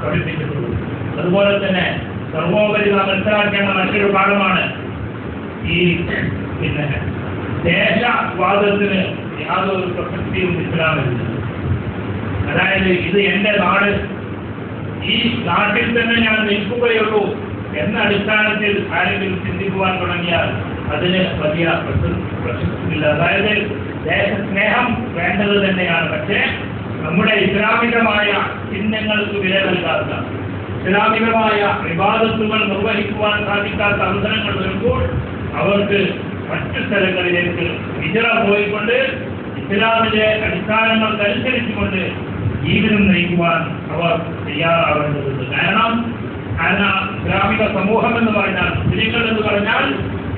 പഠിപ്പിച്ചിട്ടുള്ളൂ. അതുപോലെ തന്നെ സർവോപരി നാം മനസ്സിലാക്കേണ്ട മറ്റൊരു പാഠമാണ് ഈ ദേശവാദത്തിന് യാതൊരു പ്രസക്തിയും ഇസ്ലാമില്ല. അതായത് ഇത് എന്റെ നാട്, ഈ നാട്ടിൽ തന്നെ ഞാൻ നിൽക്കുകയുള്ളൂ എന്ന അടിസ്ഥാനത്തിൽ ആരെങ്കിലും ചിന്തിക്കുവാൻ തുടങ്ങിയാൽ അതിന് വലിയ പ്രസക്തിയില്ല. അതായത് ദേശസ്നേഹം വേണ്ടത് തന്നെയാണ്. പക്ഷേ നമ്മുടെ ഇസ്ലാമികമായ ചിഹ്നങ്ങൾക്ക് വില നൽകാത്ത, ഇസ്ലാമികമായ വിവാദത്തുകൾ നിർവഹിക്കുവാൻ സാധിക്കാത്ത അവസരങ്ങൾ വരുമ്പോൾ അവർക്ക് മറ്റു സ്ഥലങ്ങളിലേക്ക് ഹിജ്റ പോയിക്കൊണ്ട് ഇസ്ലാമിലെ അടിസ്ഥാനങ്ങൾക്കനുസരിച്ചുകൊണ്ട് ജീവിതം നയിക്കുവാൻ അവർ തയ്യാറാവേണ്ടതുണ്ട്. കാരണം ഇസ്ലാമിക സമൂഹം എന്ന് പറഞ്ഞാൽ, മുസ്ലിങ്ങൾ എന്ന് പറഞ്ഞാൽ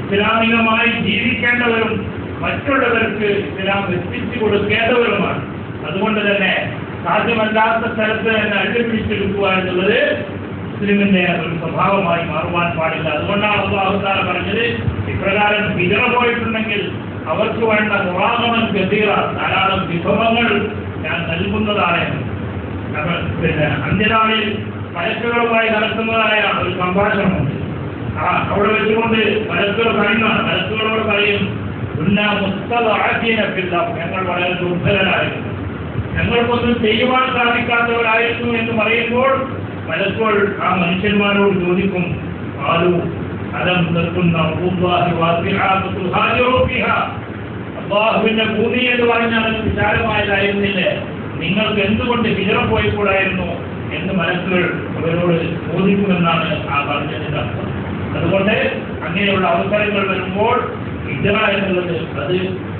ഇസ്ലാമികമായി ജീവിക്കേണ്ടവരും മറ്റുള്ളവർക്ക് ഇസ്ലാം എത്തിച്ചു കൊടുക്കേണ്ടവരുമാണ്. അതുകൊണ്ട് തന്നെ സാധ്യമല്ലാത്ത സ്ഥലത്ത് തന്നെ അള്ളിപ്പിടിച്ചെടുക്കുക എന്നുള്ളത് മുസ്ലിമിന്റെ ഒരു സ്വഭാവമായി മാറുവാൻ പാടില്ല. അതുകൊണ്ടാണ് അല്ലാഹു തആല പറഞ്ഞത്, ഇപ്രകാരം ഹിജ്റ പോയിട്ടുണ്ടെങ്കിൽ അവർക്ക് വേണ്ട മുറാഗമൻ ഗദീറ, ധാരാളം വിഭവങ്ങൾ ഞാൻ നൽകുന്നതാണ്. അന്ത്യനാളിൽ മലക്കുകളുമായി നടത്തുന്നതായ ഒരു സംഭാഷണമുണ്ട്. അവിടെ വെച്ചുകൊണ്ട് മലക്കുകളോട് പറയും, ഞങ്ങൾ വളരെ ദുർബലരായിരുന്നു, ഞങ്ങൾക്കൊന്നും ചെയ്യുവാൻ സാധിക്കാത്തവരായിരുന്നു എന്ന് പറയുമ്പോൾ മലക്കുകൾ ആ മനുഷ്യന്മാരോട് ചോദിക്കും, ആലു അലം തകുന്ന അല്ലാഹു വാസിഅതു ഹാജിറു ഫിഹാ, അല്ലാഹുവിന്റെ ഭൂമി എന്ന് പറഞ്ഞാൽ അത് വിശാലമായതായിരുന്നില്ലേ, നിങ്ങൾക്ക് എന്തുകൊണ്ട് ഹിജ്റ പോയിക്കൂടായിരുന്നു എന്ന് മലക്കുകൾ അവരോട് ചോദിക്കുമെന്നാണ് ആ പറഞ്ഞതിന്റെ അർത്ഥം. അതുകൊണ്ട് അങ്ങനെയുള്ള അവസരങ്ങൾ വരുമ്പോൾ ഹിജ്റ എന്നുള്ളത് അത്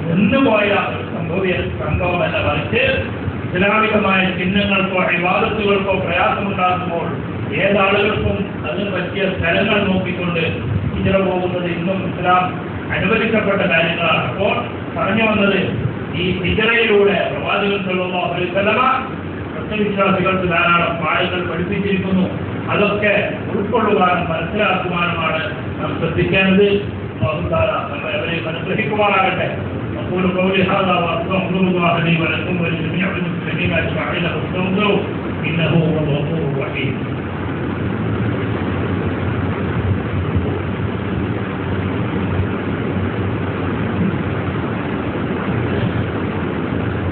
നിന്നുപോയ സംഭവമല്ല, മറിച്ച് ഇസ്ലാമികമായ ചിഹ്നങ്ങൾക്കോ ഇബാദത്തുകൾക്കോ പ്രയാസമുണ്ടാകുമ്പോൾ ഏതാളുകൾക്കും അതിന് പറ്റിയ സ്ഥലങ്ങൾ നോക്കിക്കൊണ്ട് ഹിജ്റ പോകുന്നത് ഇന്നും ഇസ്ലാം അനുവദിക്കപ്പെട്ട കാര്യങ്ങളാണ്. അപ്പോൾ പറഞ്ഞു വന്നത്, ഈ ഹിജ്റയിലൂടെ പ്രവാചകൻ സല്ലല്ലാഹു അലൈഹി വസല്ലമ സത്യവിശ്വാസികൾക്ക് ധാരാളം പാഠങ്ങൾ പഠിപ്പിച്ചിരിക്കുന്നു. അതൊക്കെ ഉൾക്കൊള്ളുവാനും മനസ്സിലാക്കുവാനുമാണ് നാം ശ്രദ്ധിക്കേണ്ടത്. അല്ലാഹു തആല നമ്മെ അവരെ അനുഗ്രഹിക്കുമാറാകട്ടെ. أقول قولي هذا وأستغفر الله لي ولكم ولجميع المسلمين أجمعين فاستغفروه إنه هو الغفور الرحيم.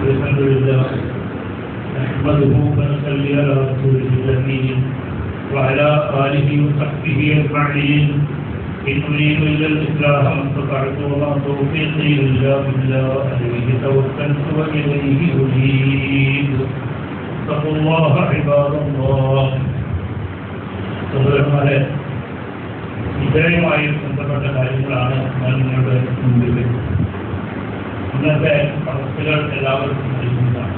الحمد لله نحمده ونصلي على رسوله الأمين وعلى آله وصحبه أجمعين. إن أريد إلا الإصلاح ما استطعت وما توفيقي إلا بالله عليه توكلت وإليه أنيب. اتقوا الله عباد الله. സഹോദരന്മാരെ, ഇതരയുമായി ബന്ധപ്പെട്ട കാര്യങ്ങളാണ് ഞാൻ നിങ്ങളുടെ മുമ്പിൽ. ഇന്നത്തെ അവസ്ഥകൾ എല്ലാവർക്കും അറിയുന്നതാണ്.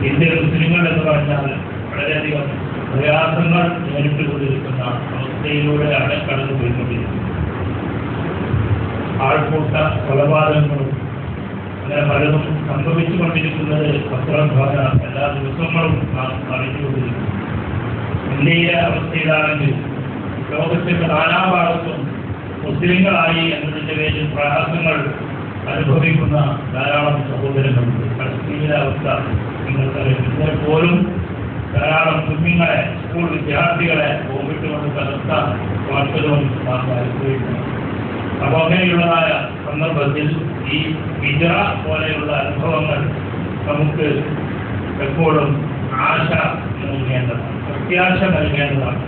ഇന്ത്യൻ മുസ്ലിങ്ങൾ എന്ന് പറഞ്ഞാൽ വളരെയധികം പ്രയാസങ്ങൾ നേരിട്ടുകൊണ്ടിരിക്കുന്ന അവസ്ഥയിലൂടെയാണ് കടന്നുപോയിക്കൊണ്ടിരിക്കുന്നത്. ആൾക്കൂട്ട കൊലപാതകങ്ങളും അങ്ങനെ പലതും സംഭവിച്ചുകൊണ്ടിരിക്കുന്നത് പത്രദ്വാര എല്ലാ ദിവസങ്ങളും നാം അറിഞ്ഞുകൊണ്ടിരിക്കുന്നു. ഇന്ത്യയിലെ അവസ്ഥയിലാണെങ്കിൽ ലോകത്തിന്റെ നാനാഭാഗത്തും മുസ്ലിങ്ങളായി എന്നതിൻ്റെ പേരിൽ പ്രയാസങ്ങൾ അനുഭവിക്കുന്ന ധാരാളം സഹോദരങ്ങളുണ്ട്. പലസ്തീനിലെ അവസ്ഥ നിങ്ങൾക്കറിയാം. ഇന്നലെ പോലും ധാരാളം കുഞ്ഞുങ്ങളെ, സ്കൂൾ വിദ്യാർത്ഥികളെ കോവിട്ടുകൊണ്ട് കലർത്ത വാർത്തകളും നാം അനുഭവിക്കുന്നു. അപ്പോൾ അങ്ങനെയുള്ളതായ സന്ദർഭത്തിൽ ഈ ഹിജ്റ പോലെയുള്ള അനുഭവങ്ങൾ നമുക്ക് എപ്പോഴും ആശ നൽകേണ്ടതാണ്, പ്രത്യാശ നൽകേണ്ടതാണ്.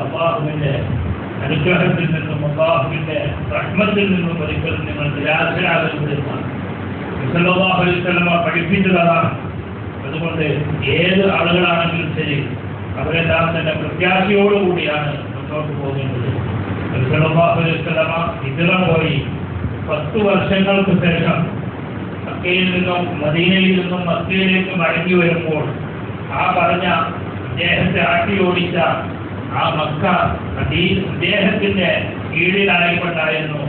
അള്ളാഹുവിന്റെ അനുഗ്രഹത്തിൽ നിന്നും അള്ളാഹുവിന്റെ റഹ്മത്തിൽ നിന്നും ഒരിക്കലും നിങ്ങൾ നിരാശരാകരുത് എന്നാണ് സല്ലല്ലാഹു അലൈഹി വസല്ലം പഠിപ്പിച്ചതാണ്. അതുകൊണ്ട് ഏത് ആളുകളാണെങ്കിലും ശരി, അവരെല്ലാം തന്നെ പ്രത്യാശയോടുകൂടിയാണ് മുന്നോട്ട് പോകുന്നത്. സല്ലല്ലാഹു അലൈഹി വസല്ലം ഹിജ്റ പോയി 10 വർഷങ്ങൾക്ക് ശേഷം മക്കയിൽ നിന്നും മദീനയിൽ നിന്നും മക്കയിലേക്ക് മടങ്ങി വരുമ്പോൾ ആ പറഞ്ഞ അദ്ദേഹത്തെ ആട്ടിയോടിച്ച ആ മക്ക അദ്ദേഹത്തിന്റെ കീഴിലായിക്കൊണ്ടായിരുന്നു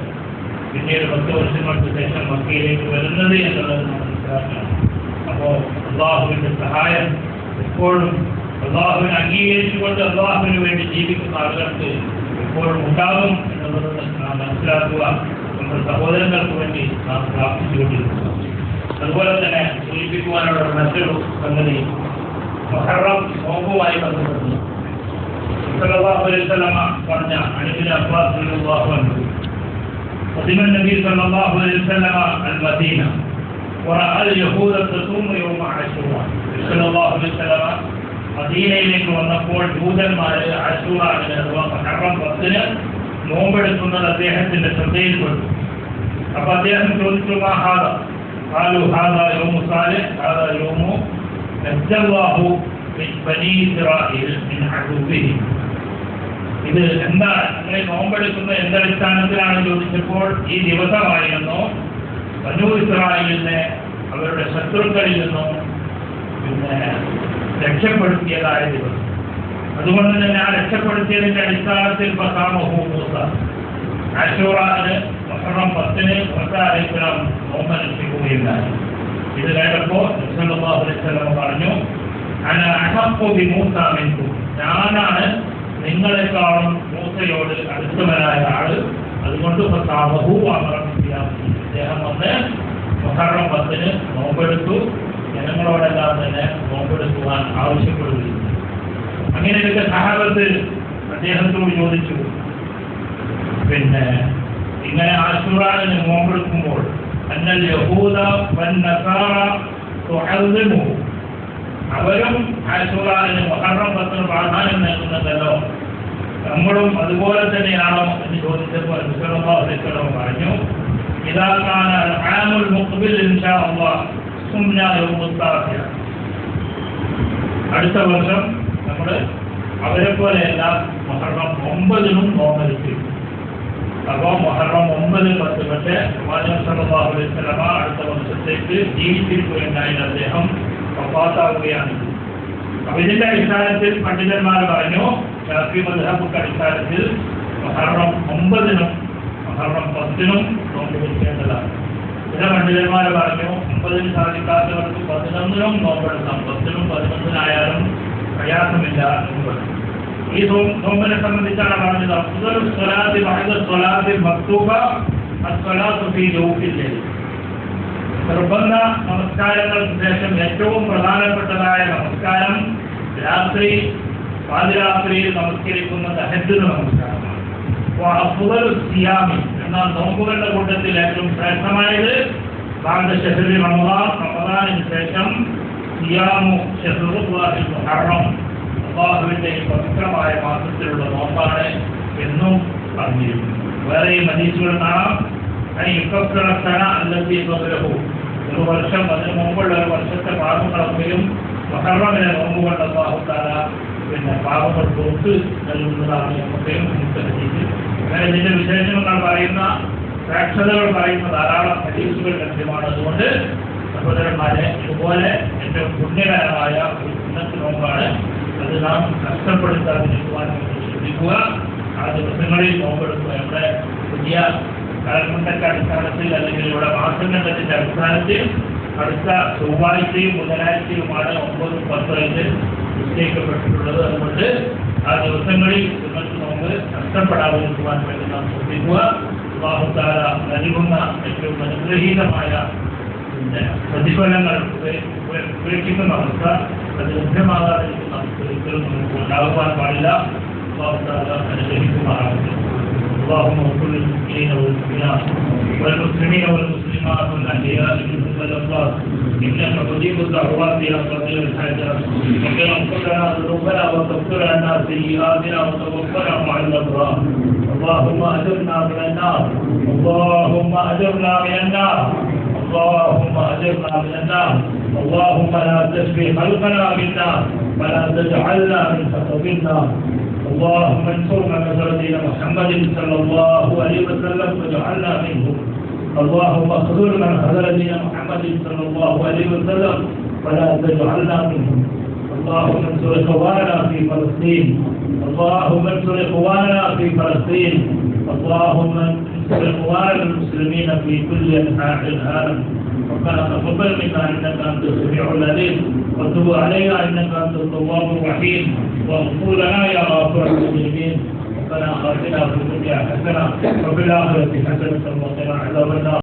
പിന്നീട് 10 വർഷങ്ങൾക്ക് ശേഷം മക്കയിലേക്ക് വരുന്നത് എന്നുള്ളത് നമ്മൾ മനസ്സിലാക്കണം. അപ്പോൾ അള്ളാഹുവിന്റെ സഹായം എപ്പോഴും അള്ളാഹുവിനെ അംഗീകരിച്ചുകൊണ്ട് അള്ളാഹുവിന് വേണ്ടി ജീവിക്കുന്ന ആളുകൾക്ക് എപ്പോഴും ഉണ്ടാകും എന്നുള്ളത് നാം മനസ്സിലാക്കുക. നമ്മുടെ സഹോദരങ്ങൾക്ക് വേണ്ടി നാം പ്രാർത്ഥിച്ചുകൊണ്ടിരിക്കുന്നു. അതുപോലെ തന്നെ സൂചിപ്പിക്കുവാനുള്ള മറ്റൊരു സംഗതി മുഹറം നോമ്പുമായി ബന്ധപ്പെടുന്നു. സല്ലല്ലാഹു അലൈഹി വസല്ലം പറഞ്ഞ അനിബിൻ അബ്ബാസ് റളിയല്ലാഹു അൻഹു قدم النبي صلى الله عليه وسلم المدينة ورأى اليهود تصوم يوم عاشوراء. صلى الله عليه وسلم മദീനയിലേക്ക് വന്നപ്പോൾ ജൂതന്മാര് ആശൂറാവിന് അഥവാ മുഹറം 10 നോമ്പെടുക്കുന്നത് അദ്ദേഹത്തിന്റെ ശ്രദ്ധയിൽപ്പെട്ടു. അപ്പൊ അദ്ദേഹം ചോദിച്ചു, قالوا هذا يوم صالح هذا يوم نجى الله بني إسرائيل من عدوهم. ഇത് എന്താ അങ്ങനെ നോമ്പെടുക്കുന്ന എന്തടിസ്ഥാനത്തിലാണ് ചോദിച്ചപ്പോൾ ഈ ദിവസമായിരുന്നു ബനൂ ഇസ്രായേലിനെ അവരുടെ ശത്രുക്കളിൽ നിന്നും രക്ഷപ്പെടുത്തിയതായ ദിവസം. അതുകൊണ്ട് തന്നെ ആ രക്ഷപ്പെടുത്തിയതിന്റെ അടിസ്ഥാനത്തിൽ മൂസ ആശൂറാന് മുഹറം 10 മൂസ അലൈഹിസ്സലാം നോമ്പനുഷ്ഠിക്കുകയുണ്ടായി. ഇത് കേട്ടപ്പോൾ സല്ലല്ലാഹു അലൈഹി വസല്ലം പറഞ്ഞു, അന അഹഖു ബിമൂസ മിൻകും, ഞാനാണ് നിങ്ങളെക്കാളും മൂസയോട് അടുത്തവനായ ആള്. അതുകൊണ്ട് അദ്ദേഹം വന്ന് മുഹറം 10 നോമ്പെടുത്തു. ജനങ്ങളോടെല്ലാം തന്നെ നോമ്പെടുക്കുവാൻ ആവശ്യപ്പെടുകയും അങ്ങനെ ഇതൊക്കെ സഹാബത്ത് അദ്ദേഹത്തോട് ചോദിച്ചു, പിന്നെ ഇങ്ങനെ ആശൂറാന് നോമ്പെടുക്കുമ്പോൾ അന്നൽ യഹൂദ വൻ നസാറ തുഅദ്ദിമുഹു, അവരും ആശുറാന് മുഹറം 10 പ്രാധാന്യം നൽകുന്നതല്ലോ, നമ്മളും അതുപോലെ തന്നെയാണോ എന്ന് ചോദിച്ചപ്പോൾ വിശ്രമം പറഞ്ഞു, ഇതാക്കാന ആമുൽ മുഖ്ബിൽ ഇൻഷാ അല്ലാഹ് സുംനാ യൗമുൽ താസിഅ. അടുത്ത വർഷം നമ്മൾ അവരെ പോലെയല്ല മുഹറം 9 നോമ്പെടുക്കും. അപ്പോൾ മുഹറം 9, 10 പക്ഷേ പ്രവാചകൻ സല്ലല്ലാഹു അലൈഹി വസല്ലമ അടുത്ത വർഷത്തേക്ക് ജീവിച്ചിരിക്കുകയുണ്ടായി, അദ്ദേഹം വഫാത്താവുകയാണ്. അപ്പോൾ ഇതിന്റെ അടിസ്ഥാനത്തിൽ പണ്ഡിതന്മാർ പറഞ്ഞു, ശാഫിഈ മദ്ഹബിന്റെ അടിസ്ഥാനത്തിൽ മുഹറം 9 മുഹറം 10 നോമ്പ് വെക്കേണ്ടതാണ്. ചില പണ്ഡിതന്മാർ പറഞ്ഞു 9 സാധിക്കാത്തവർക്ക് 11 നോമ്പെടുക്കാം, 10 11 പ്രയാസമില്ല എന്ന് പറഞ്ഞു. ഈ നോമ്പിനെ സംബന്ധിച്ചാണ് പറഞ്ഞത്, അഫ്ദലു സ്വലാത്തി ബഅദ സ്വലാത്തി മക്തൂബ അസ്സലാത്തു ഫീ ജൗഫിൽ ലൈൽ. നിർബന്ധ നമസ്കാരങ്ങൾക്ക് ശേഷം ഏറ്റവും പ്രധാനപ്പെട്ടതായ നമസ്കാരം രാത്രി പാതിരാത്രിയിൽ നമസ്കരിക്കുന്ന തഹജ്ജുദ് നമസ്കാരമാണ്. അഫ്ദലു സിയാമി എന്നാൽ നോമ്പുകളുടെ കൂട്ടത്തിൽ ഏറ്റവും ശ്രേഷ്ഠമായത് ബഅദ ശഹ്രി റമദാനിന് ശേഷം സിയാമു ശഹ്റുല്ലാഹിൽ മുഹറം, അല്ലാഹുവിന്റെ പവിത്രമായ മാസത്തിലുള്ള നോമ്പാണ് എന്നും പറഞ്ഞിരുന്നു. വേറെയും ഹദീസുകൾ കാണാം, ഒരു വർഷം അതിന് മുമ്പുള്ള ഒരു വർഷത്തെ പാപങ്ങളൊക്കെയും മുഹറമിനെ നോമ്പുകൊണ്ട് അല്ലാഹു തആല പാപങ്ങൾ പുറത്ത് നൽകുന്നതാണ് എന്നൊക്കെയും ഹദീസിൽ. അങ്ങനെ ഇതിന്റെ വിശേഷങ്ങൾ പറയുന്ന സാക്ഷരതകൾ പറയുന്ന ധാരാളം ഹദീസുകൾ ലഭ്യമാണ്. അതുകൊണ്ട് സഹോദരന്മാരെ, ഇതുപോലെ ഏറ്റവും പുണ്യകരമായ ഒരു സുന്നത്ത് നോമ്പാണ്. അത് നാം നഷ്ടപ്പെടുത്താതിരിക്കുവാൻ ശ്രദ്ധിക്കുക. ആ ദിവസങ്ങളിൽ നോമ്പെടുക്കുക. ഇവിടെ പുതിയ കാലഘട്ടത്തിന്റെ അടിസ്ഥാനത്തിൽ അല്ലെങ്കിൽ ഇവിടെ മാസങ്ങളുടെ അടിസ്ഥാനത്തിൽ അടുത്ത ചൊവ്വാഴ്ചയും ബുധനാഴ്ചയുമാണ് 9, 10 നിശ്ചയിക്കപ്പെട്ടിട്ടുള്ളത്. അതുകൊണ്ട് ആ ദിവസങ്ങളിൽ സുന്നത്ത് നോമ്പ് നഷ്ടപ്പെടാതിരിക്കുവാൻ വേണ്ടി നാം ശ്രദ്ധിക്കുക. അല്ലാഹു തആല നൽകുന്ന ഏറ്റവും അനുഗ്രഹീതമായ പ്രതിഫലങ്ങൾ ഉപേക്ഷിക്കുന്ന അവസ്ഥ, അത് ലഭ്യമാകാതിരിക്കുന്ന അവസ്ഥ ഒരിക്കലും നമുക്ക് ഉണ്ടാകുവാൻ പാടില്ല. അല്ലാഹു തആല അനുഗ്രഹിക്കുമാറാകട്ടെ. اللهم اغفر للمسلمين والمسلمات والمسلمين والمسلمات والاحياء منهم والاموات انك مجيب الدعوات يا قاضي الحاجات. ربنا اغفر لنا ذنوبنا وكفر عنا سيئاتنا وتوفنا مع الابرار. اللهم اجرنا من النار، اللهم اجرنا من النار، اللهم اجرنا من النار. اللهم لا تشفي خلقنا بالنار ولا تجعلنا من حطب النار. اللهم انصر من نصر دين محمد صلى الله عليه وسلم واجعلنا منهم. اللهم اخذل من خذل دين محمد صلى الله عليه وسلم ولا تجعلنا منهم. اللهم انصر اخواننا في فلسطين، اللهم انصر اخواننا في فلسطين، اللهم انصر اخوان المسلمين في كل انحاء العالم. ربنا تقبل منا انك انت السميع العليم وتب علينا انك انت التواب الرحيم واغفر لنا يا غافر المذنبين. ربنا آتنا في الدنيا حسنه وفي الاخره حسنه وقنا عذاب النار.